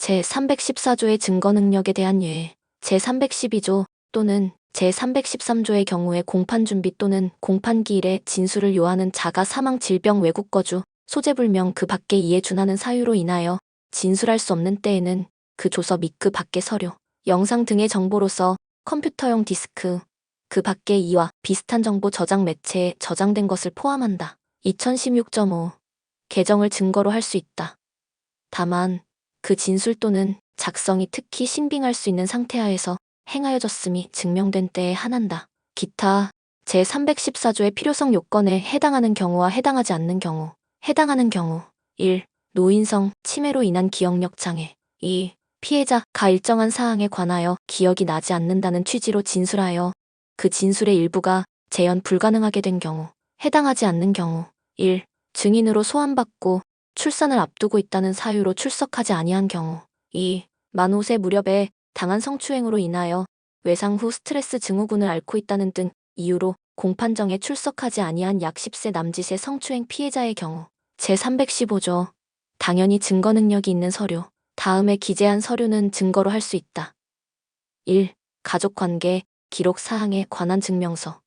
제314조의 증거 능력에 대한 예외, 제312조 또는 제313조의 경우에 공판 준비 또는 공판 기일에 진술을 요하는 자가 사망, 질병, 외국 거주, 소재불명 그 밖에 이에 준하는 사유로 인하여 진술할 수 없는 때에는 그 조서 및 그 밖의 서류, 영상 등의 정보로서 컴퓨터용 디스크, 그 밖의 이와 비슷한 정보 저장 매체에 저장된 것을 포함한다. 2016.5 개정을 증거로 할 수 있다. 다만 그 진술 또는 작성이 특히 신빙할 수 있는 상태하에서 행하여졌음이 증명된 때에 한한다. 기타 제314조의 필요성 요건에 해당하는 경우와 해당하지 않는 경우. 해당하는 경우 1. 노인성, 치매로 인한 기억력 장애 2. 피해자가 일정한 사항에 관하여 기억이 나지 않는다는 취지로 진술하여 그 진술의 일부가 재현 불가능하게 된 경우. 해당하지 않는 경우 1. 증인으로 소환받고 출산을 앞두고 있다는 사유로 출석하지 아니한 경우 2. 만 5세 무렵에 당한 성추행으로 인하여 외상 후 스트레스 증후군을 앓고 있다는 등 이유로 공판정에 출석하지 아니한 약 10세 남짓의 성추행 피해자의 경우. 제315조 당연히 증거 능력이 있는 서류. 다음에 기재한 서류는 증거로 할 수 있다. 1. 가족관계, 기록 사항에 관한 증명서,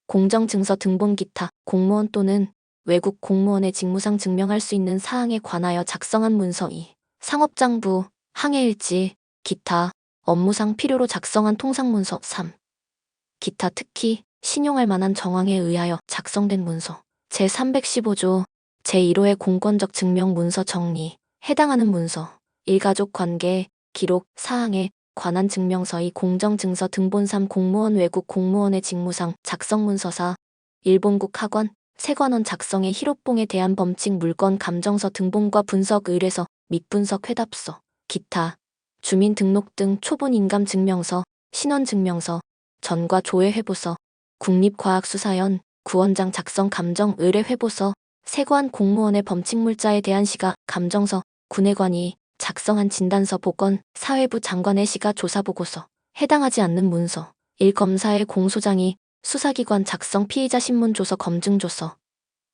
공정증서 등본 기타, 공무원 또는 외국 공무원의 직무상 증명할 수 있는 사항에 관하여 작성한 문서 2. 상업장부, 항해일지, 기타, 업무상 필요로 작성한 통상문서 3. 기타 특히 신용할 만한 정황에 의하여 작성된 문서. 제315조 제1호의 공권적 증명 문서 정리. 해당하는 문서. 일가족 관계, 기록, 사항에 관한 증명서의 공정증서 등본 3. 공무원 외국 공무원의 직무상 작성 문서 4. 일본국 하관, 세관원 작성의 희롯봉에 대한 범칙 물건 감정서 등본과 분석 의뢰서 및 분석 회답서. 기타 주민등록 등 초본 인감 증명서, 신원 증명서, 전과 조회 회보서, 국립과학수사연, 구원장 작성 감정 의뢰 회보서, 세관 공무원의 범칙물자에 대한 시가 감정서, 군해관이 작성한 진단서 보건, 사회부 장관의 시가 조사보고서. 해당하지 않는 문서 1. 검사의 공소장이 수사기관 작성 피의자 신문조서 검증조서.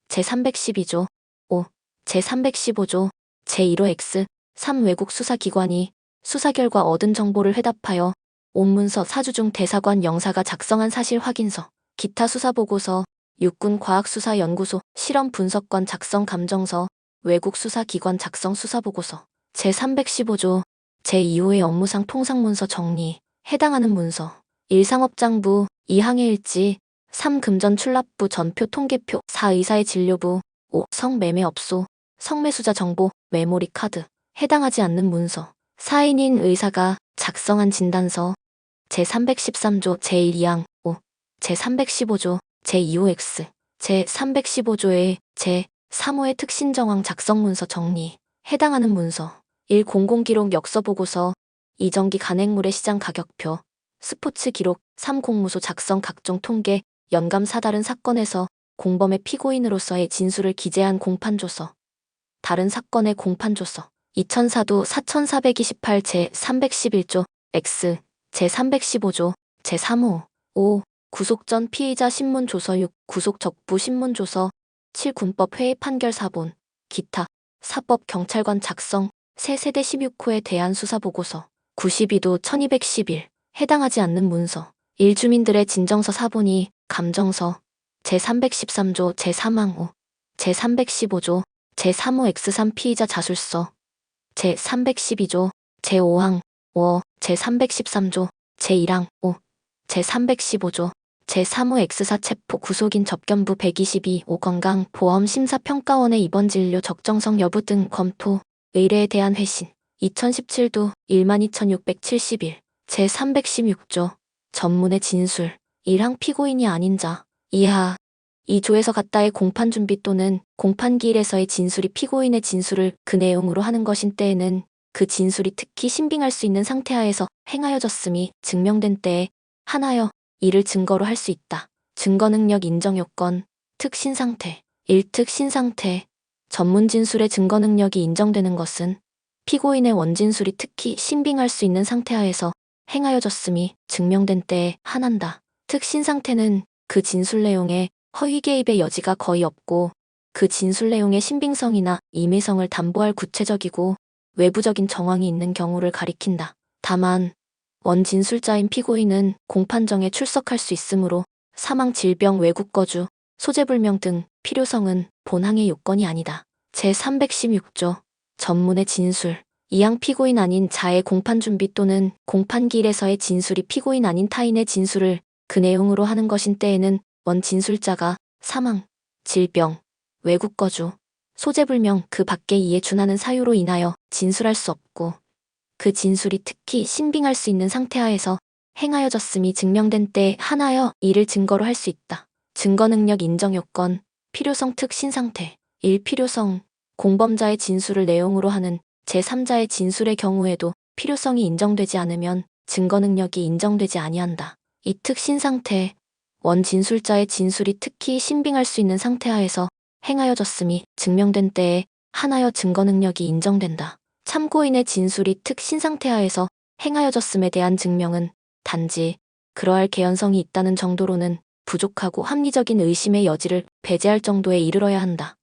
제312조 5. 제315조 제1호 X 3. 외국 수사기관이 수사 결과 얻은 정보를 회답하여 온문서 사주 중 대사관 영사가 작성한 사실 확인서. 기타 수사보고서, 육군과학수사연구소 실험분석관 작성 감정서, 외국 수사기관 작성 수사보고서. 제315조 제2호의 업무상 통상문서 정리. 해당하는 문서 1. 상업장부, 2. 항해일지, 3. 금전 출납부 전표 통계표, 4. 의사의 진료부, 5. 성매매업소, 성매수자 정보, 메모리 카드. 해당하지 않는 문서 4인인 의사가 작성한 진단서. 제313조 제1항 5. 제315조 제2호X 제315조의 제3호의 특신정황 작성문서 정리. 해당하는 문서 1. 공공기록 역서보고서, 이전기 간행물의 시장 가격표, 스포츠 기록, 3. 공무소 작성 각종 통계, 연감 다른 사건에서 공범의 피고인으로서의 진술을 기재한 공판조서. 다른 사건의 공판조서. 2004도 4428 제311조 X 제315조 제3호 5. 구속 전 피의자 신문조서 6. 구속 적부 신문조서 7. 군법 회의 판결 사본, 기타, 사법 경찰관 작성, 새 세대 16호에 대한 수사보고서. 92도 1211 해당하지 않는 문서 1. 주민들의 진정서 사본이 감정서. 제313조 제3항 5. 제315조 제3호 X3 피의자 자술서. 제312조 제5항 5. 제313조 제1항 5. 제315조 제3호 X4 체포 구속인 접견부 122 5. 건강보험심사평가원의 입원 진료 적정성 여부 등 검토, 의뢰에 대한 회신. 2017도 12671 제316조 전문의 진술 1항 피고인이 아닌 자 이하 2조에서 갖다의 공판 준비 또는 공판 기일에서의 진술이 피고인의 진술을 그 내용으로 하는 것인 때에는 그 진술이 특히 신빙할 수 있는 상태하에서 행하여졌음이 증명된 때에 한하여 이를 증거로 할 수 있다. 증거능력 인정요건 특신상태 1. 특신상태 전문 진술의 증거능력이 인정되는 것은 피고인의 원진술이 특히 신빙할 수 있는 상태하에서 행하여졌음이 증명된 때에 한한다. 특신상태는 그 진술 내용에 허위 개입의 여지가 거의 없고 그 진술 내용의 신빙성이나 임의성을 담보할 구체적이고 외부적인 정황이 있는 경우를 가리킨다. 다만 원 진술자인 피고인은 공판정에 출석할 수 있으므로 사망, 질병, 외국 거주, 소재불명 등 필요성은 본항의 요건이 아니다. 제316조 전문의 진술. 이항 피고인 아닌 자의 공판 준비 또는 공판기일에서의 진술이 피고인 아닌 타인의 진술을 그 내용으로 하는 것인 때에는 원 진술자가 사망, 질병, 외국 거주, 소재불명 그 밖에 이에 준하는 사유로 인하여 진술할 수 없고 그 진술이 특히 신빙할 수 있는 상태하에서 행하여졌음이 증명된 때에 한하여 이를 증거로 할 수 있다. 증거능력 인정 요건, 필요성 특 신상태. 1. 필요성. 공범자의 진술을 내용으로 하는 제3자의 진술의 경우에도 필요성이 인정되지 않으면 증거능력이 인정되지 아니한다. 2. 특 신상태. 원 진술자의 진술이 특히 신빙할 수 있는 상태하에서 행하여졌음이 증명된 때에 한하여 증거능력이 인정된다. 참고인의 진술이 특 신상태하에서 행하여졌음에 대한 증명은 단지 그러할 개연성이 있다는 정도로는 부족하고 합리적인 의심의 여지를 배제할 정도에 이르러야 한다.